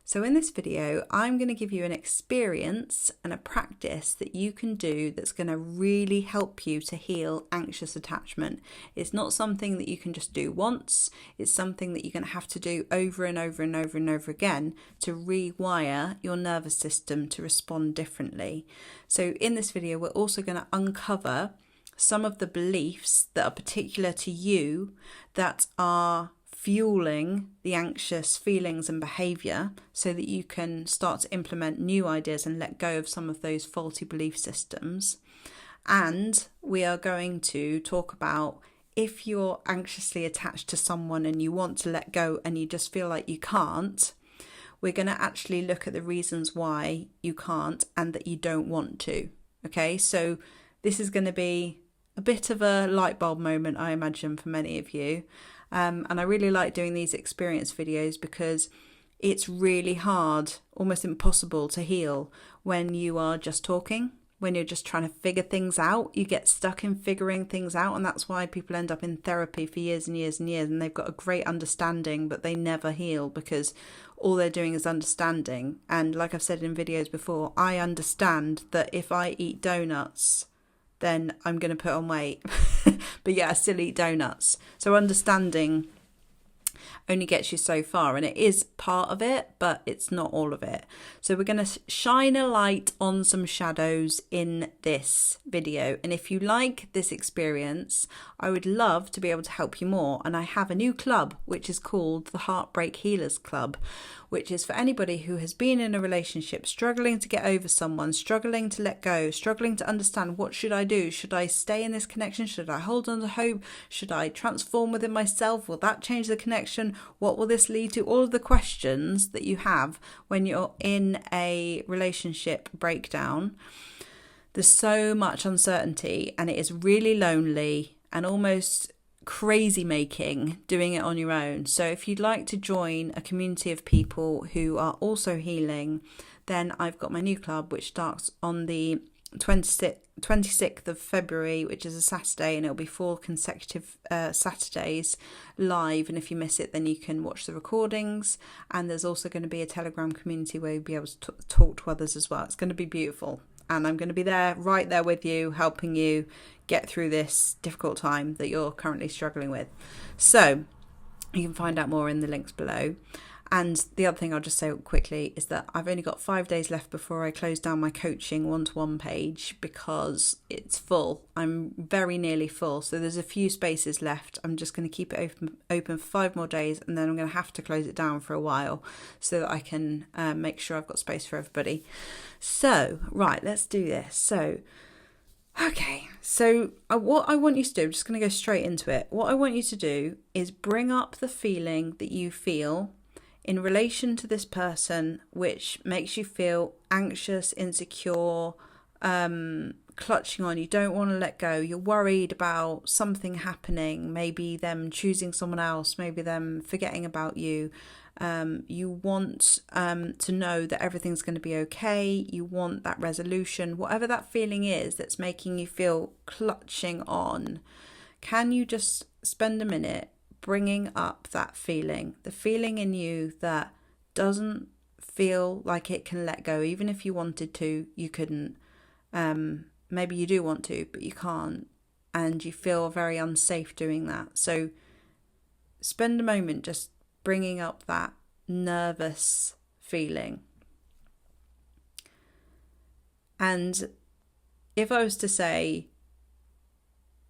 So in this video, I'm going to give you an experience and a practice that you can do that's going to really help you to heal anxious attachment. It's not something that you can just do once. It's something that you're going to have to do over and over and over and over again to rewire your nervous system to respond differently. So in this video, we're also going to uncover some of the beliefs that are particular to you that are fueling the anxious feelings and behaviour, so that you can start to implement new ideas and let go of some of those faulty belief systems. And we are going to talk about if you're anxiously attached to someone and you want to let go and you just feel like you can't, we're going to actually look at the reasons why you can't and that you don't want to. Okay, so this is going to be a bit of a light bulb moment, I imagine, for many of you. And I really like doing these experience videos because it's really hard, almost impossible to heal when you are just talking, when you're just trying to figure things out. You get stuck in figuring things out, and that's why people end up in therapy for years and years and years, and they've got a great understanding, but they never heal because all they're doing is understanding. And like I've said in videos before, I understand that if I eat donuts, then I'm going to put on weight. But yeah, I still eat donuts. So understanding only gets you so far, and it is part of it, but it's not all of it. So we're going to shine a light on some shadows in this video. And if you like this experience, I would love to be able to help you more. And I have a new club, which is called the Heartbreak Healers Club, which is for anybody who has been in a relationship, struggling to get over someone, struggling to let go, struggling to understand, what should I do? Should I stay in this connection? Should I hold on to hope? Should I transform within myself? Will that change the connection? What will this lead to? All of the questions that you have when you're in a relationship breakdown. There's so much uncertainty, and it is really lonely and almost crazy making doing it on your own. So if you'd like to join a community of people who are also healing, then I've got my new club, which starts on the 26th of February, which is a Saturday, and it'll be 4 consecutive Saturdays live. And if you miss it, then you can watch the recordings. And there's also going to be a Telegram community where you'll be able to talk to others as well. It's going to be beautiful, and I'm going to be there, right there with you, helping you get through this difficult time that you're currently struggling with. So you can find out more in the links below. And the other thing I'll just say quickly is that I've only got 5 days left before I close down my coaching one-to-one page, because it's full. I'm very nearly full. So there's a few spaces left. I'm just going to keep it open for 5 more days, and then I'm going to have to close it down for a while so that I can make sure I've got space for everybody. So, right, let's do this. So, okay, so what I want you to do, I'm just going to go straight into it. What I want you to do is bring up the feeling that you feel in relation to this person, which makes you feel anxious, insecure, clutching on. You don't want to let go. You're worried about something happening, maybe them choosing someone else, maybe them forgetting about you. You want to know that everything's going to be okay. You want that resolution, whatever that feeling is that's making you feel clutching on. Can you just spend a minute bringing up that feeling, the feeling in you that doesn't feel like it can let go? Even if you wanted to, you couldn't. Maybe you do want to, but you can't, and you feel very unsafe doing that. So spend a moment just bringing up that nervous feeling. And if I was to say,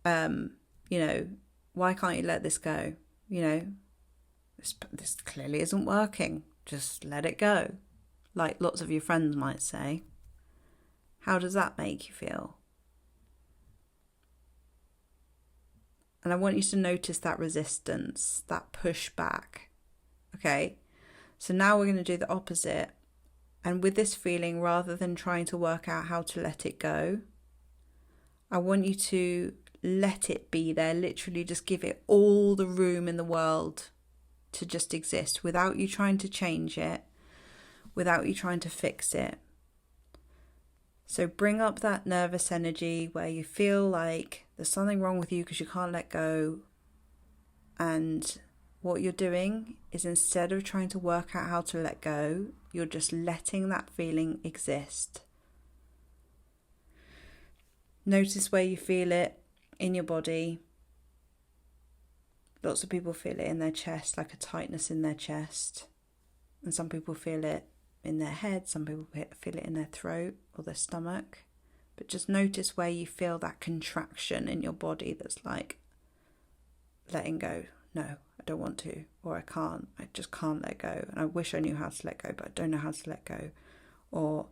why can't you let this go? This clearly isn't working. Just let it go. Like lots of your friends might say. How does that make you feel? And I want you to notice that resistance, that pushback. Okay? So now we're going to do the opposite. And with this feeling, rather than trying to work out how to let it go, I want you to let it be there. Literally just give it all the room in the world to just exist, without you trying to change it, without you trying to fix it. So bring up that nervous energy where you feel like there's something wrong with you because you can't let go, and what you're doing is, instead of trying to work out how to let go, you're just letting that feeling exist. Notice where you feel it in your body. Lots of people feel it in their chest, like a tightness in their chest. And some people feel it in their head, some people feel it in their throat or their stomach. But just notice where you feel that contraction in your body that's like letting go. No, I don't want to, or I can't. I just can't let go. And I wish I knew how to let go, but I don't know how to let go. Or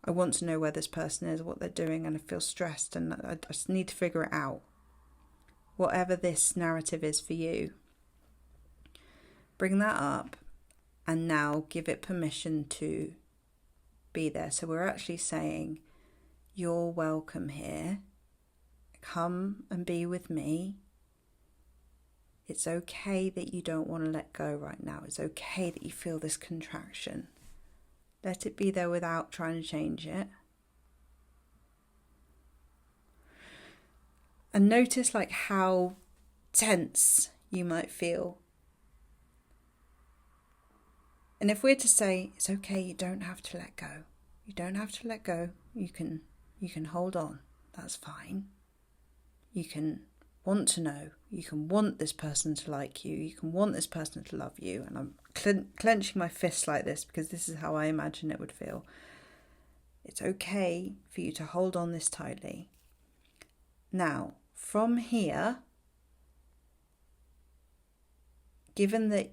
I want to know where this person is, what they're doing, and I feel stressed and I just need to figure it out. Whatever this narrative is for you, bring that up and now give it permission to be there. So we're actually saying, you're welcome here. Come and be with me. It's okay that you don't want to let go right now. It's okay that you feel this contraction. Let it be there without trying to change it. And notice like how tense you might feel. And if we're to say, it's okay, you don't have to let go. You don't have to let go. You can hold on. That's fine. You can want to know. You can want this person to like you. You can want this person to love you. And I'm clenching my fists like this because this is how I imagine it would feel. It's okay for you to hold on this tightly. Now, from here, given that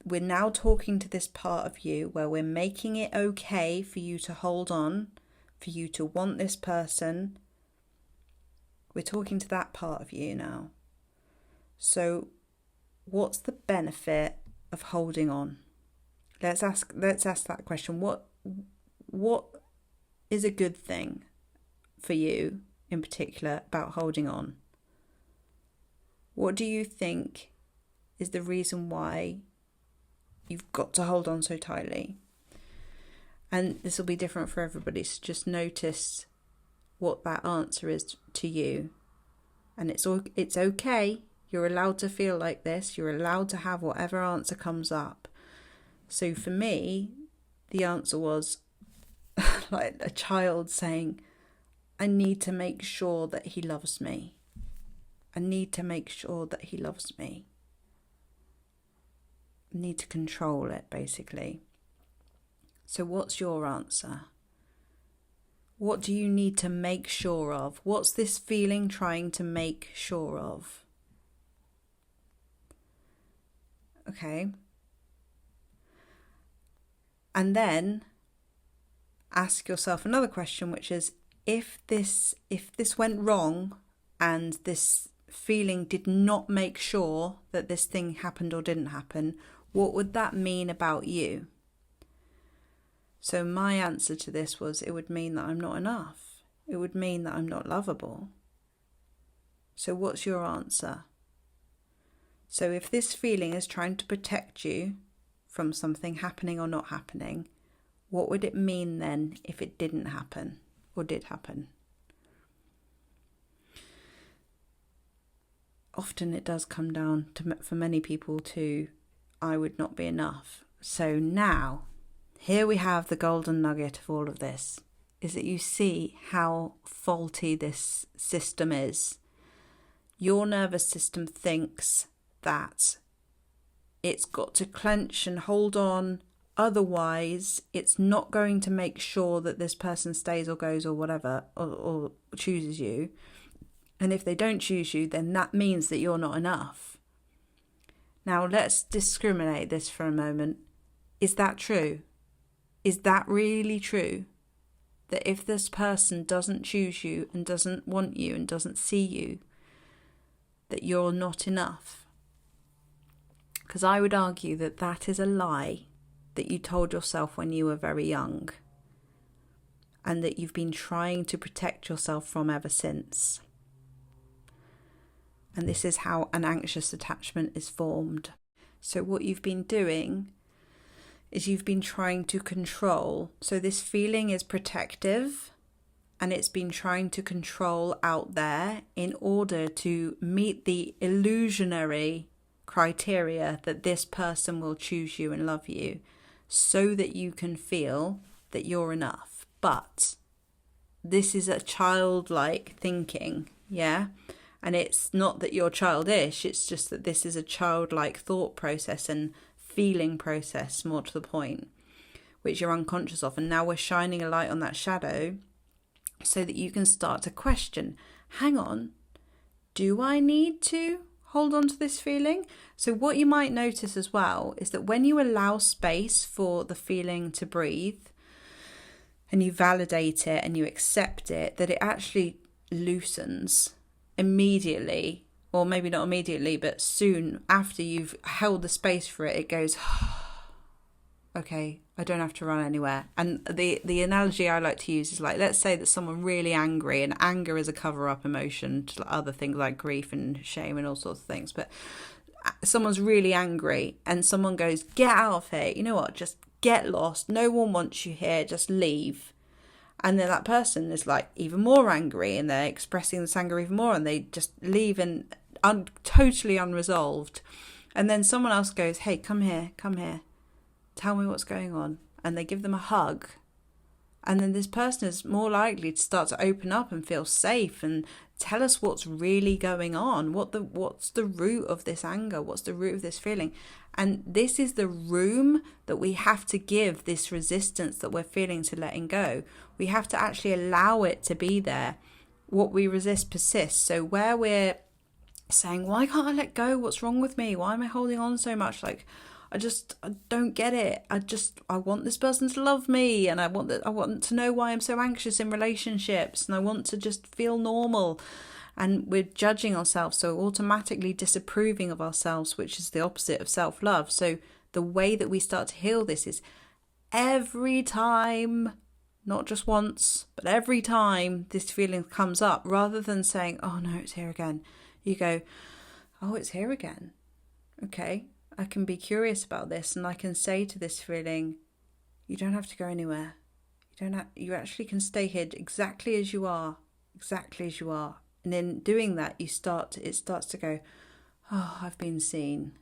we're now talking to this part of you where we're making it okay for you to hold on, for you to want this person, we're talking to that part of you now. So what's the benefit of holding on? Let's ask that question. What is a good thing for you in particular about holding on? What do you think is the reason why you've got to hold on so tightly? And this will be different for everybody, so just notice what that answer is to you. And it's okay. You're allowed to feel like this. You're allowed to have whatever answer comes up. So for me, the answer was like a child saying, I need to make sure that he loves me. I need to make sure that he loves me. I need to control it, basically. So what's your answer? What do you need to make sure of? What's this feeling trying to make sure of? Okay. And then ask yourself another question, which is, if this went wrong and this feeling did not make sure that this thing happened or didn't happen, what would that mean about you? So my answer to this was, it would mean that I'm not enough. It would mean that I'm not lovable. So what's your answer? So if this feeling is trying to protect you from something happening or not happening, what would it mean then if it didn't happen or did happen? Often it does come down to, for many people, to I would not be enough. So now, here we have the golden nugget of all of this, is that you see how faulty this system is. Your nervous system thinks that it's got to clench and hold on, otherwise it's not going to make sure that this person stays or goes or whatever, or chooses you. And if they don't choose you, then that means that you're not enough. Now let's discriminate this for a moment. Is that true? Is that really true? That if this person doesn't choose you and doesn't want you and doesn't see you, that you're not enough? Because I would argue that that is a lie that you told yourself when you were very young, and that you've been trying to protect yourself from ever since. And this is how an anxious attachment is formed. So what you've been doing is you've been trying to control. So this feeling is protective, and it's been trying to control out there in order to meet the illusionary criteria that this person will choose you and love you, so that you can feel that you're enough. But this is a childlike thinking, yeah? And it's not that you're childish, it's just that this is a childlike thought process and feeling process, more to the point, which you're unconscious of. And now we're shining a light on that shadow so that you can start to question, hang on, do I need to hold on to this feeling? So what you might notice as well is that when you allow space for the feeling to breathe and you validate it and you accept it, that it actually loosens immediately, or maybe not immediately, but soon after you've held the space for it, it goes, okay, I don't have to run anywhere. And the analogy I like to use is like, let's say that someone really angry, and anger is a cover-up emotion to other things like grief and shame and all sorts of things. But someone's really angry and someone goes, get out of here. You know what? Just get lost. No one wants you here. Just leave. And then that person is like even more angry and they're expressing this anger even more and they just leave and totally unresolved. And then someone else goes, hey, come here. Tell me what's going on. And they give them a hug. And then this person is more likely to start to open up and feel safe and tell us what's really going on. What's the root of this anger? What's the root of this feeling? And this is the room that we have to give this resistance that we're feeling to letting go. We have to actually allow it to be there. What we resist persists. So where we're saying, why can't I let go? What's wrong with me? Why am I holding on so much? Like, I don't get it. I want this person to love me, and I want to know why I'm so anxious in relationships, and I want to just feel normal. And we're judging ourselves, so automatically disapproving of ourselves, which is the opposite of self-love. So the way that we start to heal this is every time, not just once, but every time this feeling comes up, rather than saying, oh no, it's here again, you go, oh, it's here again. Okay. I can be curious about this, and I can say to this feeling, you don't have to go anywhere. You actually can stay here exactly as you are. And in doing that, it starts to go, oh, I've been seen.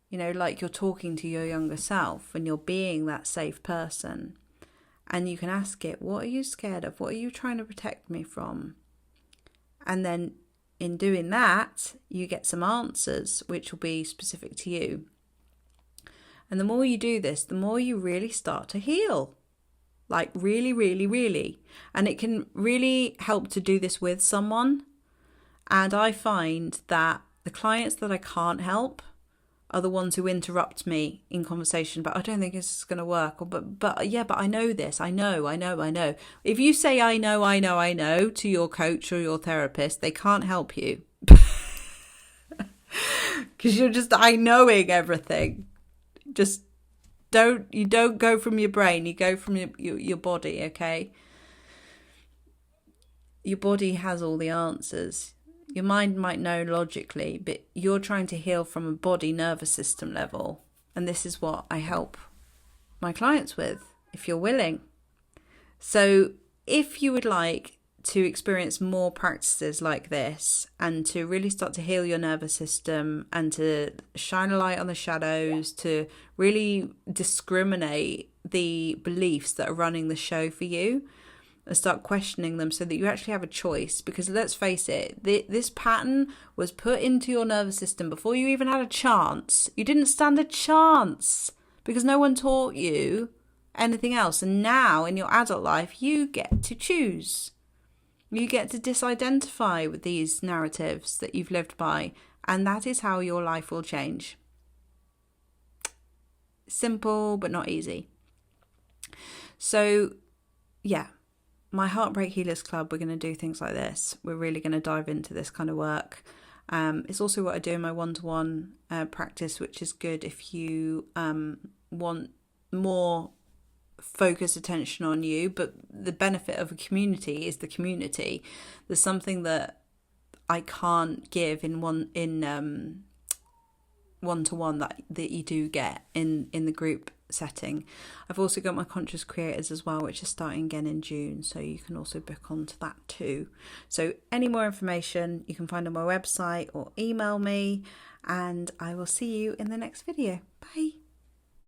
You know, like you're talking to your younger self and you're being that safe person. And you can ask it, what are you scared of? What are you trying to protect me from? And then in doing that, you get some answers which will be specific to you. And the more you do this, the more you really start to heal. Like really, really, really. And it can really help to do this with someone. And I find that the clients that I can't help are the ones who interrupt me in conversation. But I don't think this is going to work. Or, but I know this. I know. If you say I know to your coach or your therapist, they can't help you. Because you're just I-knowing everything. Just don't go from your brain, you go from your body, okay? Your body has all the answers. Your mind might know logically, but you're trying to heal from a body nervous system level. And this is what I help my clients with, if you're willing. So if you would like to experience more practices like this and to really start to heal your nervous system and to shine a light on the shadows, to really discriminate the beliefs that are running the show for you and start questioning them so that you actually have a choice. Because let's face it, this pattern was put into your nervous system before you even had a chance. You didn't stand a chance because no one taught you anything else. And now in your adult life, you get to choose. You get to disidentify with these narratives that you've lived by, and that is how your life will change. Simple, but not easy. So, yeah, my Heartbreak Healers Club, we're going to do things like this. We're really going to dive into this kind of work. It's also what I do in my one-to-one practice, which is good if you want more focus attention on you. But the benefit of a community is the community. There's something that I can't give in one-to-one that you do get in the group setting. I've also got my Conscious Creators as well, which is starting again in June, so you can also book onto that too. So any more information you can find on my website or email me, and I will see you in the next video. Bye.